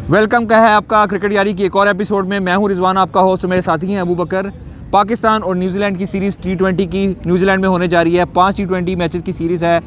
Welcome का है आपका क्रिकेट यारी की एक और एपिसोड में। मैं हूं रिजवान, आपका होस्ट। मेरे साथी हैं अबू बकर। पाकिस्तान और न्यूजीलैंड की सीरीज़ T20 की न्यूजीलैंड में होने जा रही है। 5 T20 मैचेस की सीरीज़ है।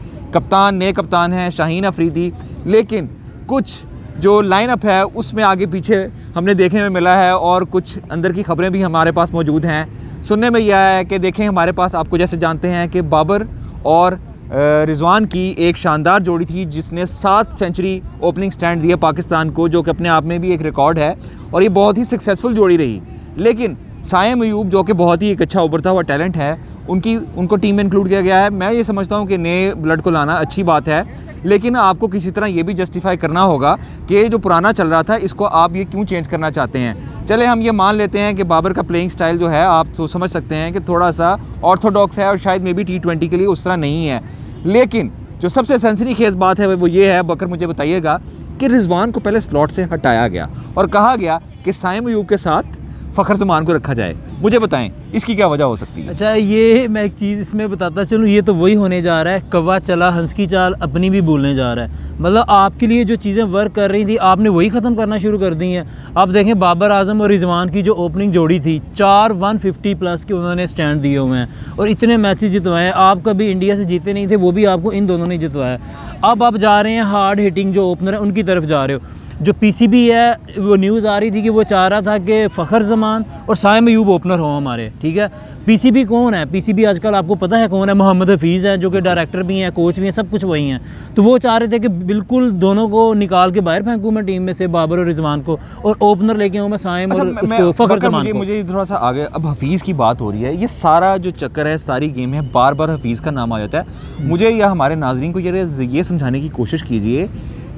नए कप्तान हैं शाहीन अफरीदी, लेकिन कुछ जो लाइनअप है उसमें आगे पीछे हमने देखने में मिला है और कुछ अंदर की खबरें भी हमारे पास मौजूद हैं। सुनने में यह है कि देखें, हमारे पास आपको जैसे जानते हैं कि बाबर और रिजवान की एक शानदार जोड़ी थी जिसने 7 सेंचुरी ओपनिंग स्टैंड दिया पाकिस्तान को, जो कि अपने आप में भी एक रिकॉर्ड है और ये बहुत ही सक्सेसफुल जोड़ी रही। लेकिन साइम अयूब, जो कि बहुत ही एक अच्छा उभरता हुआ टैलेंट है, उनको टीम में इंक्लूड किया गया है। मैं ये समझता हूँ कि नए ब्लड को लाना अच्छी बात है, लेकिन आपको किसी तरह ये भी जस्टिफाई करना होगा कि जो पुराना चल रहा था इसको आप ये क्यों चेंज करना चाहते हैं। चले हम ये मान लेते हैं कि बाबर का प्लेइंग स्टाइल जो है आप तो समझ सकते हैं कि थोड़ा सा ऑर्थोडॉक्स है और शायद मे बी T20 के लिए उस तरह नहीं है। लेकिन जो सबसे सनसनीखेज बात है वो ये है, बकर मुझे बताइएगा, कि रिजवान को पहले स्लॉट से हटाया गया और कहा गया कि साइम अयूब के साथ फ़खर जमान को रखा जाए। मुझे बताएं इसकी क्या वजह हो सकती है। अच्छा, ये मैं एक चीज़ इसमें बताता चलूँ, ये तो वही होने जा रहा है, कौवा चला हंस की चाल अपनी भी भूलने जा रहा है। मतलब आपके लिए जो चीज़ें वर्क कर रही थी आपने वही ख़त्म करना शुरू कर दी हैं। आप देखें, बाबर आजम और रिजवान की जो ओपनिंग जोड़ी थी, 4 150 प्लस के उन्होंने स्टैंड दिए हुए हैं और इतने मैचेस जितवाए हैं। आप कभी इंडिया से जीते नहीं थे, वो भी आपको इन दोनों ने जितवाया। अब आप जा रहे हैं हार्ड हिटिंग जो ओपनर है उनकी तरफ जा रहे हो। जो PCB है, वो न्यूज़ आ रही थी कि वो चाह रहा था कि फ़खर जमान और साइम अयूब ओपनर हों हमारे, ठीक है। PCB कौन है? PCB आजकल आपको पता है कौन है? मोहम्मद हफीज़ है, जो कि डायरेक्टर भी हैं, कोच भी हैं, सब कुछ वही हैं। तो वो चाह रहे थे कि बिल्कुल दोनों को निकाल के बाहर फेंकूँ मैं टीम में से, बाबर और रिजवान को, और ओपनर लेके आऊँ मैं साइम और उसको फ़खर जमान को। मुझे थोड़ा सा आगे, अब हफीज़ की बात हो रही है, ये सारा जो चक्कर है, सारी गेम है, बार बार हफीज़ का नाम आ जाता है। मुझे या हमारे नाजरीन को ये समझाने की कोशिश कीजिए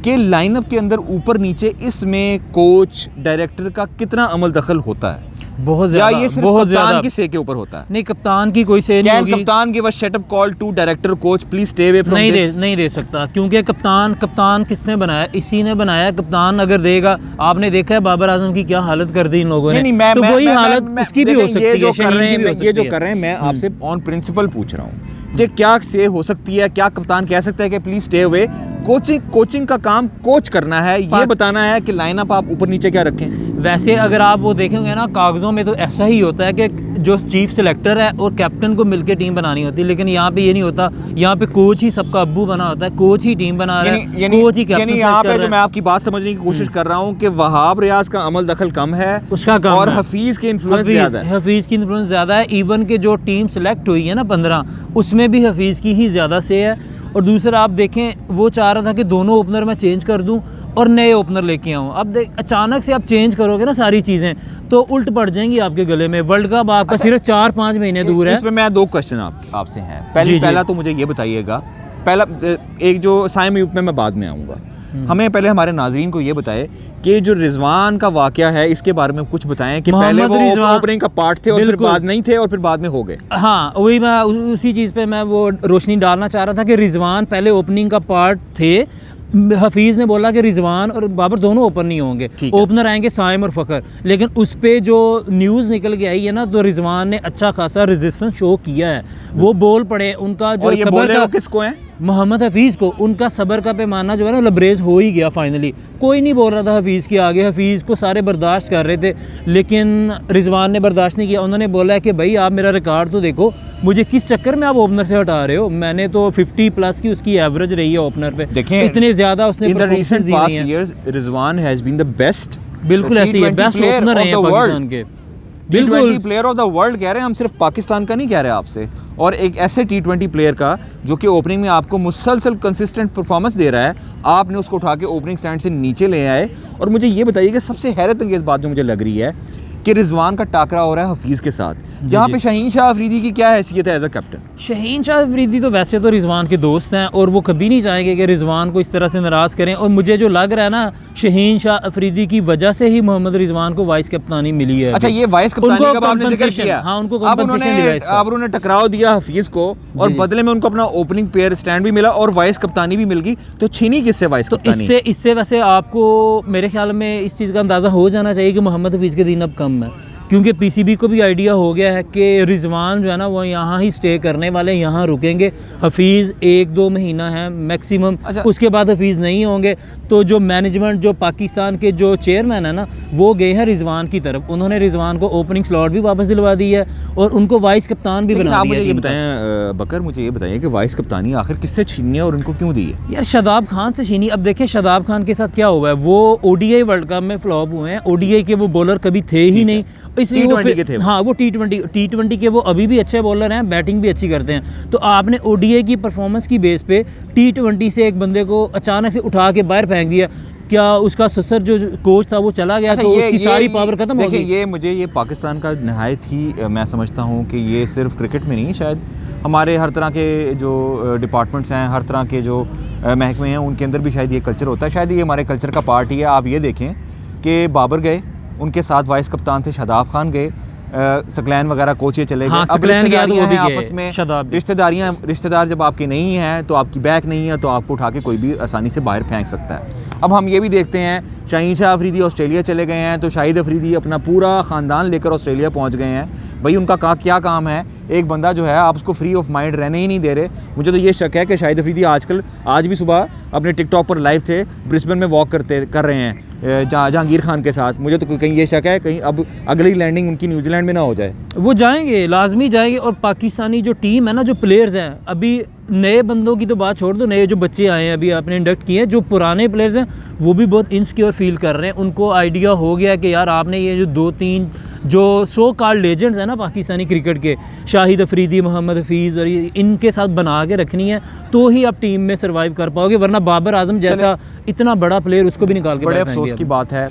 कि लाइनअप के अंदर ऊपर नीचे इसमें कोच डायरेक्टर का कितना अमल दखल होता है? बहुत ज़्यादा। या ये सिर्फ कप्तान की से के ऊपर होता है? नहीं, कप्तान की कोई से नहीं होगी। कप्तान give a shut up call to director coach, please stay away from this. नहीं दे सकता, क्योंकि कप्तान किसने बनाया? इसी ने बनाया। कप्तान अगर देगा, आपने देखा है बाबर आजम की क्या हालत कर दी इन लोगों ने। तो वही हालत इसकी भी हो सकती है। ये जो कर रहे हैं, मैं आपसे ऑन प्रिंसिपल पूछ रहा हूँ कि क्या से हो सकती है? क्या कप्तान कह सकता है कि प्लीज स्टे अवे? कोचिंग का काम कोच करना है, ये बताना है कि लाइनअप आप ऊपर नीचे क्या रखें। वैसे अगर आप वो देखेंगे ना, कागज़ों में तो ऐसा ही होता है कि जो चीफ सेलेक्टर है और कैप्टन को मिलकर टीम बनानी होती है, लेकिन यहाँ पे ये नहीं होता। यहाँ पे कोच ही सबका अब्बू बना होता है, कोच ही टीम बना रहा है, कोच ही कैप्टन। यहाँ पे जो मैं आपकी बात समझने की कोशिश कर रहा हूँ कि वहाब रियाज का अमल दखल कम है, उसका कम और हफीज़ की इन्फ्लुएंस ज़्यादा है। हफीज़ की इन्फ्लुएंस ज़्यादा है। इवन के जो टीम सेलेक्ट हुई है ना 15, उसमें भी हफीज़ की ही ज़्यादा से है। और दूसरा आप देखें, वो चाह रहा था कि दोनों ओपनर मैं चेंज कर दूं और नए ओपनर लेके आऊं। अब अचानक से आप चेंज करोगे ना सारी चीज़ें, तो उल्ट पड़ जाएंगी आपके गले में। वर्ल्ड कप आपका सिर्फ 4-5 महीने दूर है। इसमें मैं 2 क्वेश्चन आपसे हैं। पहला तो मुझे ये बताइएगा, पहला एक जो साइम अयूब में मैं बाद में आऊँगा, हमें पहले हमारे नाजरीन को ये बताए कि जो रिजवान का वाकया है इसके बारे में कुछ बताएं कि पहले वो ओपनिंग का पार्ट थे और फिर बाद नहीं थे और फिर बाद में हो गए। हाँ, वही मैं उसी चीज़ पे मैं वो रोशनी डालना चाह रहा था कि रिजवान पहले ओपनिंग का पार्ट थे। हफीज़ ने बोला कि रिजवान और बाबर दोनों ओपन नहीं होंगे, ओपनर आएंगे साइम और फ़खर। लेकिन उस पे जो न्यूज़ निकल के आई है ना, तो रिजवान ने अच्छा खासा रेजिस्टेंस शो किया है। वो बोल पड़े, उनका जो सबर का, किसको है? मोहम्मद हफीज़ को, उनका सबर का पैमाना जो है ना लबरेज हो ही गया फाइनली। कोई नहीं बोल रहा था हफीज़ के आगे, हफीज़ को सारे बर्दाश्त कर रहे थे, लेकिन रिजवान ने बर्दाश्त नहीं किया। उन्होंने बोला है कि भाई आप मेरा रिकॉर्ड तो देखो, मुझे किस चक्कर में आप ओपनर से हटा रहे हो? मैंने तो 50 प्लस की उसकी एवरेज रही है ओपनर पे। देखें, इतने ज़्यादा उसने recent past years Rizwan has been the best. बिल्कुल ऐसे ही बेस्ट ओपनर है पाकिस्तान के। बिल्कुल प्लेयर ऑफ द वर्ल्ड कह रहे हैं हम, सिर्फ पाकिस्तान का नहीं कह रहे आपसे। और एक ऐसे T20 प्लेयर का जो कि ओपनिंग में आपको मुसलसल कंसिस्टेंट परफॉर्मेंस दे रहा है, आपने उसको उठा के ओपनिंग स्टैंड से नीचे ले आए। और मुझे ये बताइए कि सबसे हैरत अंगेज़ बात जो मुझे लग रही है कि रिजवान का टाकरा हो रहा है हफीज़ के साथ, जहाँ पे शाहीन शाह अफरीदी की क्या हैसियत है as a captain? Shaheen Shah Afridi तो वैसे तो रिजवान के दोस्त हैं और वो कभी नहीं चाहेंगे कि रिजवान को इस तरह से नाराज़ करें। और मुझे जो लग रहा है ना, शाहीन शाह अफरीदी की वजह से ही मोहम्मद रिजवान को वाइस कप्तानी मिली है। अच्छा, ये वाइस कप्तानी का आपने जिक्र किया। हाँ, उनको अब उन्होंने टकराव दिया हफीज़ को और बदले में उनको अपना ओपनिंग प्लेयर स्टैंड भी मिला और वाइस कप्तानी भी मिल गई। तो छीनी किससे वाइस कप्तानी? इससे वैसे आपको मेरे ख्याल में इस चीज़ का अंदाज़ा हो जाना चाहिए कि मोहम्मद हफीज़ के दिन अब कम है, क्योंकि पीसीबी को भी आइडिया हो गया है कि रिजवान जो है ना वो यहाँ ही स्टे करने वाले, यहाँ रुकेंगे। हफीज़ 1-2 महीना है मैक्सिमम, अच्छा। उसके बाद हफीज़ नहीं होंगे। तो जो मैनेजमेंट, जो पाकिस्तान के जो चेयरमैन है ना, वो गए हैं रिजवान की तरफ। उन्होंने रिजवान को ओपनिंग स्लॉट भी वापस दिलवा दी है और उनको वाइस कप्तान भी बना आप दिया मुझे है ये टीम का। बताएं बकर, मुझे ये बताइए कि वाइस कप्तानी आखिर किससे छीनी है और उनको क्यों दी है? यार शादाब खान से छीनी। अब देखें शादाब खान के साथ क्या हुआ है, वो ओडीआई वर्ल्ड कप में फ्लॉप हुए हैं। ओडीआई के वो बॉलर कभी थे ही नहीं, इसलिए वो T20 के थे वो। हाँ वो टी20 के वो अभी भी अच्छे बॉलर हैं, बैटिंग भी अच्छी करते हैं। तो आपने ओडीआई की परफॉर्मेंस की बेस पे टी20 से एक बंदे को अचानक से उठा के बाहर फेंक दिया। क्या उसका ससुर जो कोच था वो चला गया तो उसकी सारी पावर खत्म हो गई? ये पाकिस्तान का नहायत ही मैं समझता हूँ कि ये सिर्फ क्रिकेट में नहीं, शायद हमारे हर तरह के जो डिपार्टमेंट्स हैं, हर तरह के जो महकमे हैं, उनके अंदर भी शायद ये कल्चर होता है। शायद ये हमारे कल्चर का पार्ट ही है। आप ये देखें कि बाबर गए, उनके साथ वाइस कप्तान थे शादाब खान गए, सकलैन वगैरह कोच ये चले गए। हाँ, अब सकलैन गया तो वो भी आपस गए, में शादाब भी। रिश्तेदार जब आपके नहीं हैं तो आपकी बैक नहीं है तो आपको उठा के कोई भी आसानी से बाहर फेंक सकता है। अब हम ये भी देखते हैं शाहीन शाह अफरीदी ऑस्ट्रेलिया चले गए हैं तो शाहिद अफरीदी अपना पूरा ख़ानदान लेकर ऑस्ट्रेलिया पहुंच गए हैं। भाई उनका क्या काम है? एक बंदा जो है आप उसको फ्री ऑफ माइंड रहने ही नहीं दे रहे। मुझे तो ये शक है कि शाहिद अफरीदी आज भी सुबह अपने टिकटॉक पर लाइव थे, ब्रिस्बेन में वॉक कर रहे हैं जहांगीर खान के साथ। मुझे तो कहीं ये शक है कहीं अब अगली लैंडिंग उनकी न्यूजीलैंड में ना हो जाए। वो जाएंगे, लाजमी जाएंगे। और पाकिस्तानी जो टीम है ना, जो प्लेयर्स हैं, अभी नए बंदों की तो बात छोड़ दो, नए जो बच्चे आए हैं अभी आपने इंडक्ट किए हैं, जो पुराने प्लेयर्स हैं वो भी बहुत इनसिक्योर फील कर रहे हैं। उनको आइडिया हो गया कि यार आपने ये जो 2-3 जो सो कॉल्ड लेजेंड्स हैं ना पाकिस्तानी क्रिकेट के, शाहिद अफरीदी, मोहम्मद हफीज़ और इनके साथ बना के रखनी है तो ही आप टीम में सर्वाइव कर पाओगे, वरना बाबर आजम जैसा इतना बड़ा प्लेयर उसको भी निकाल के बड़े बाहर फेंक अफसोस दिया। की बात है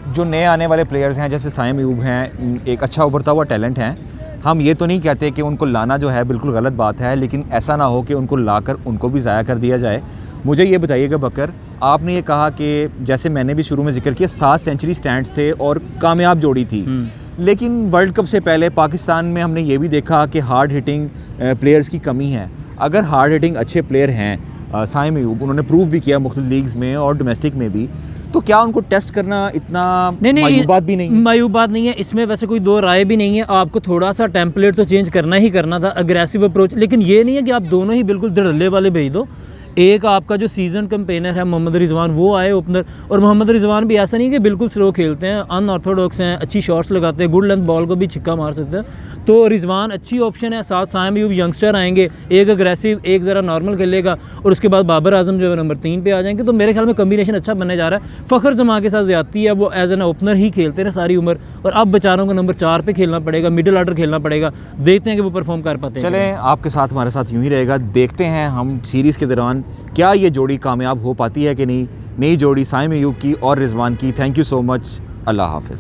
जो नए आने वाले प्लेयर्स हैं जैसे साइम अयूब हैं, एक अच्छा उभरता हुआ टैलेंट है। हम ये तो नहीं कहते कि उनको लाना जो है बिल्कुल गलत बात है, लेकिन ऐसा ना हो कि उनको लाकर उनको भी ज़ाया कर दिया जाए। मुझे ये बताइएगा बकर, आपने ये कहा कि जैसे मैंने भी शुरू में जिक्र किया 7 सेंचुरी स्टैंड्स थे और कामयाब जोड़ी थी, लेकिन वर्ल्ड कप से पहले पाकिस्तान में हमने ये भी देखा कि हार्ड हिटिंग प्लेयर्स की कमी है। अगर हार्ड हिटिंग अच्छे प्लेयर हैं, साइम अयूब उन्होंने प्रूव भी किया मुख्तलिफ लीग्स में और डोमेस्टिक में भी, तो क्या उनको टेस्ट करना इतना मायूब बात भी नहीं है? मायूब बात नहीं है, इसमें वैसे कोई दो राय भी नहीं है। आपको थोड़ा सा टेम्पलेट तो चेंज करना ही करना था, अग्रेसिव अप्रोच, लेकिन ये नहीं है कि आप दोनों ही बिल्कुल धड़ल्ले वाले भेज दो। एक आपका जो सीजन कैंपेनर है मोहम्मद रिजवान, वो आए ओपनर, और मोहम्मद रिजवान भी ऐसा नहीं कि बिल्कुल स्लो खेलते हैं, अनऑर्थोडॉक्स हैं, अच्छी शॉट्स लगाते हैं, गुड लेंथ बॉल को भी छिक्का मार सकते हैं, तो रिजवान अच्छी ऑप्शन है। साथ साइम अयूब यंगस्टर आएंगे, एक अग्रेसिव एक ज़रा नॉर्मल खेलेगा, और उसके बाद बाबर आजम जो है नंबर 3 पे आ जाएंगे। तो मेरे ख्याल में कम्बिनेशन अच्छा बनने जा रहा है। फ़खर जमा के साथ ज़्यादती है, वो एज एन ओपनर ही खेलते रहे सारी उम्र, और अब बेचारों को नंबर 4 पे खेलना पड़ेगा, मिडिल ऑर्डर खेलना पड़ेगा। देखते हैं कि वो परफॉर्म कर पाते हैं। चलें, आपके साथ हमारे साथ यूँ ही रहेगा, देखते हैं हम सीरीज़ के दौरान क्या ये जोड़ी कामयाब हो पाती है कि नहीं। नई जोड़ी साइम अयूब की और रिजवान की। थैंक यू सो मच, अल्लाह हाफ़िज़।